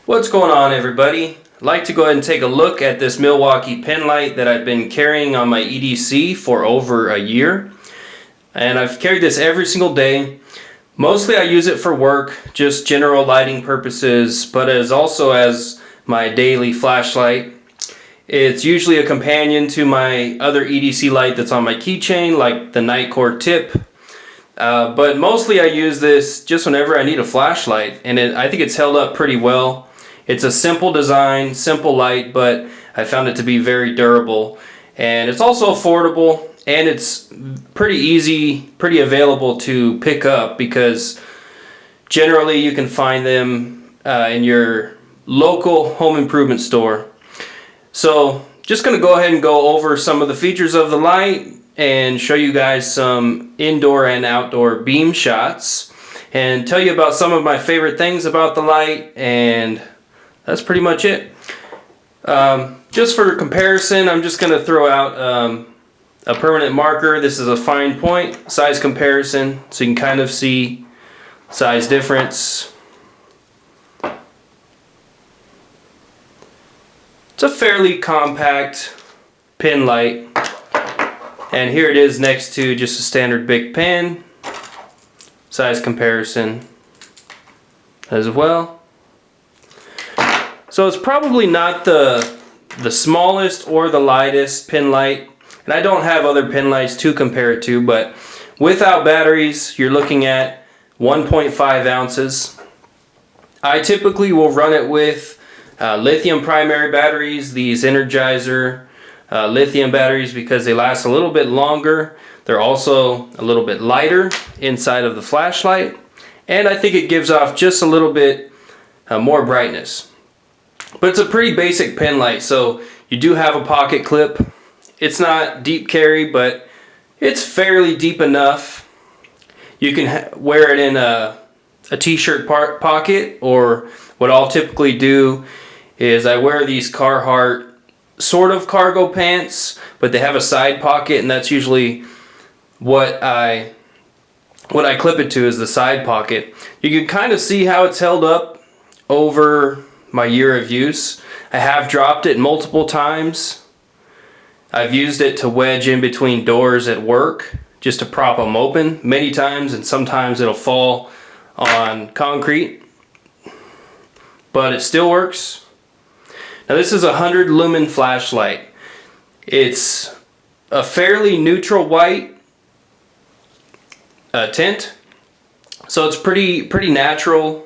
What's going on, everybody? I'd like to go ahead and take a look at this Milwaukee Penlight that I've been carrying on my EDC for over a year. And I've carried this every single day. Mostly I use it for work, just general lighting purposes, but also as my daily flashlight. It's usually a companion to my other EDC light that's on my keychain, like the Nightcore tip. But mostly I use this just whenever I need a flashlight, and I think it's held up pretty well. It's a simple design, simple light, but I found it to be very durable. And it's also affordable, and it's pretty easy, pretty available to pick up, because generally you can find them in your local home improvement store. So just going to go ahead and go over some of the features of the light and show you guys some indoor and outdoor beam shots and tell you about some of my favorite things about the light, and that's pretty much it. Just for comparison, I'm just going to throw out a permanent marker. This is a fine point size comparison, so you can kind of see size difference. It's a fairly compact pen light, and here it is next to just a standard Bic pen. Size comparison as well. So it's probably not the smallest or the lightest pen light, and I don't have other pen lights to compare it to, but without batteries you're looking at 1.5 ounces. I typically will run it with lithium primary batteries, these Energizer lithium batteries, because they last a little bit longer. They're also a little bit lighter inside of the flashlight, and I think it gives off just a little bit more brightness. But it's a pretty basic pen light, so you do have a pocket clip. It's not deep carry, but it's fairly deep enough. You can wear it in a t-shirt pocket, or what I'll typically do is I wear these Carhartt sort of cargo pants, but they have a side pocket, and that's usually what I clip it to, is the side pocket. You can kind of see how it's held up over my year of use. I have dropped it multiple times. I've used it to wedge in between doors at work just to prop them open many times, and sometimes it'll fall on concrete, but it still works. Now this is a 100 lumen flashlight. It's a fairly neutral white tint, so it's pretty natural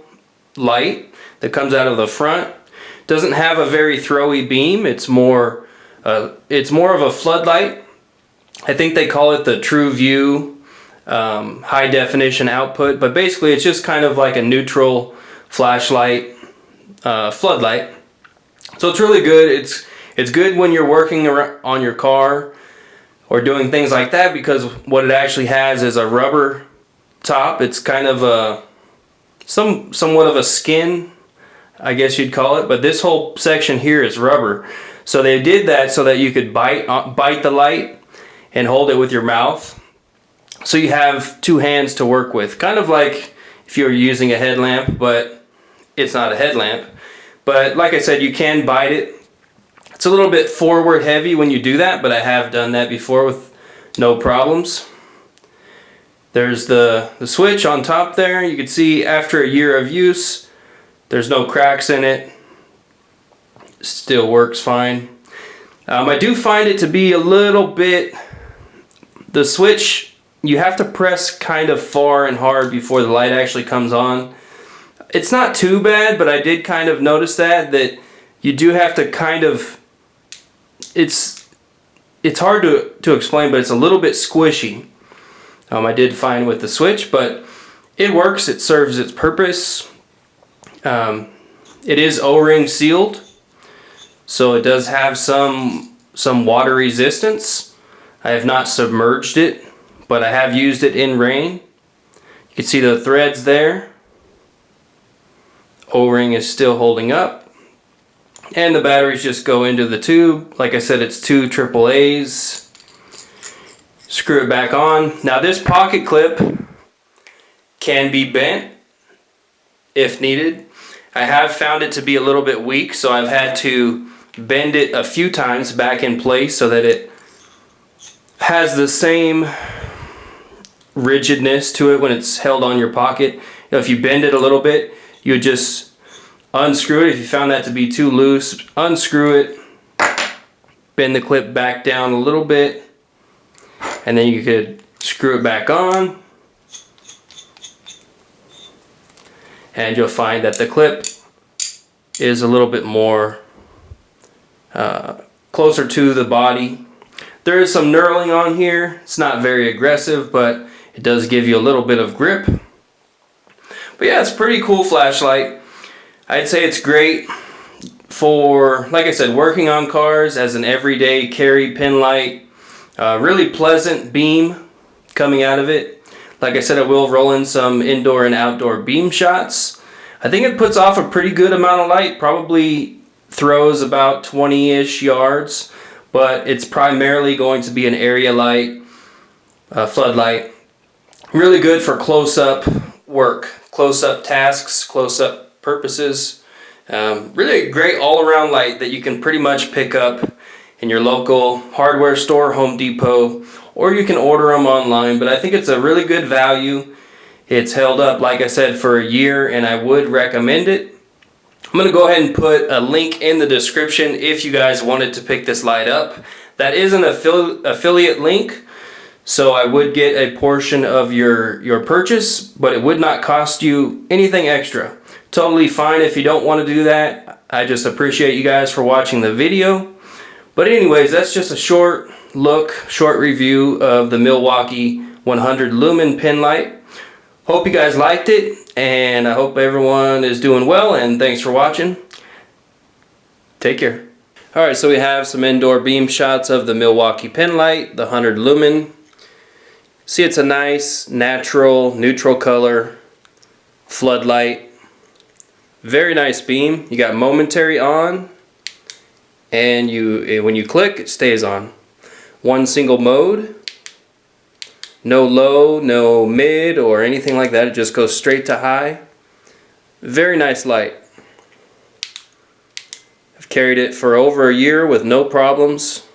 light that comes out of the front. Doesn't have a very throwy beam. It's more of a floodlight. I think they call it the True View high definition output, but basically it's just kind of like a neutral flashlight floodlight. So it's really good. It's good when you're working on your car or doing things like that, because what it actually has is a rubber top. It's kind of a somewhat of a skin, I guess you'd call it, but this whole section here is rubber. So they did that so that you could bite the light and hold it with your mouth, so you have two hands to work with, kind of like if you were using a headlamp, but it's not a headlamp. But like I said, you can bite it. It's a little bit forward heavy when you do that, but I have done that before with no problems. There's the switch on top there. You can see after a year of use, there's no cracks in it. Still works fine. I do find it to be a little bit, the switch, you have to press kind of far and hard before the light actually comes on. It's not too bad, but I did kind of notice that you do have to kind of, it's hard to explain, but it's a little bit squishy. I did find with the switch, but it works. It serves its purpose. It is O-ring sealed, so it does have some water resistance. I have not submerged it, but I have used it in rain. You can see the threads there. O-ring is still holding up, and the batteries just go into the tube. Like I said, it's two AAAs. Screw it back on. Now this pocket clip can be bent if needed. I have found it to be a little bit weak, so I've had to bend it a few times back in place so that it has the same rigidness to it when it's held on your pocket. You know, if you bend it a little bit, you would just unscrew it. If you found that to be too loose, unscrew it, bend the clip back down a little bit, and then you could screw it back on, and you'll find that the clip is a little bit more closer to the body. There is some knurling on here. It's not very aggressive, but it does give you a little bit of grip. But yeah, it's a pretty cool flashlight. I'd say it's great for, like I said, working on cars as an everyday carry pen light. Really pleasant beam coming out of it. Like I said, I will roll in some indoor and outdoor beam shots. I think it puts off a pretty good amount of light, probably throws about 20-ish yards, but it's primarily going to be an area light, floodlight. Really good for close-up work, close-up tasks, close-up purposes. Really a great all-around light that you can pretty much pick up in your local hardware store, Home Depot, or you can order them online. But I think it's a really good value. It's held up, like I said, for a year, and I would recommend it. I'm going to go ahead and put a link in the description if you guys wanted to pick this light up. That is an affiliate link, so I would get a portion of your purchase, but it would not cost you anything extra. Totally fine if you don't want to do that. I just appreciate you guys for watching the video. But anyways, that's just a short review of the Milwaukee 100 lumen pen light. Hope you guys liked it, and I hope everyone is doing well, and thanks for watching. Take care. Alright, so we have some indoor beam shots of the Milwaukee Penlight, the 100 lumen. See, it's a nice, natural, neutral color floodlight. Very nice beam. You got momentary on, and when you click, it stays on. One single mode. No low, no mid, or anything like that. It just goes straight to high. Very nice light. I've carried it for over a year with no problems.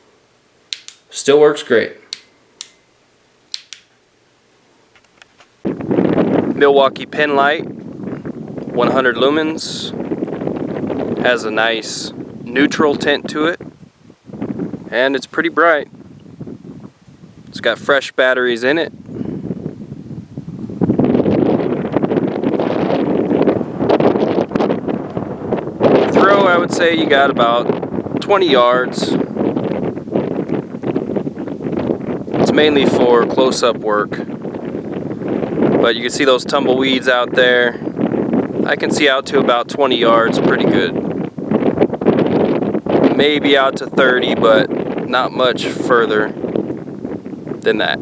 Still works great. Milwaukee Penlight, 100 lumens. Has a nice neutral tint to it. And it's pretty bright. It's got fresh batteries in it. Throw, I would say you got about 20 yards. It's mainly for close-up work. But you can see those tumbleweeds out there. I can see out to about 20 yards pretty good. Maybe out to 30, but not much further than that.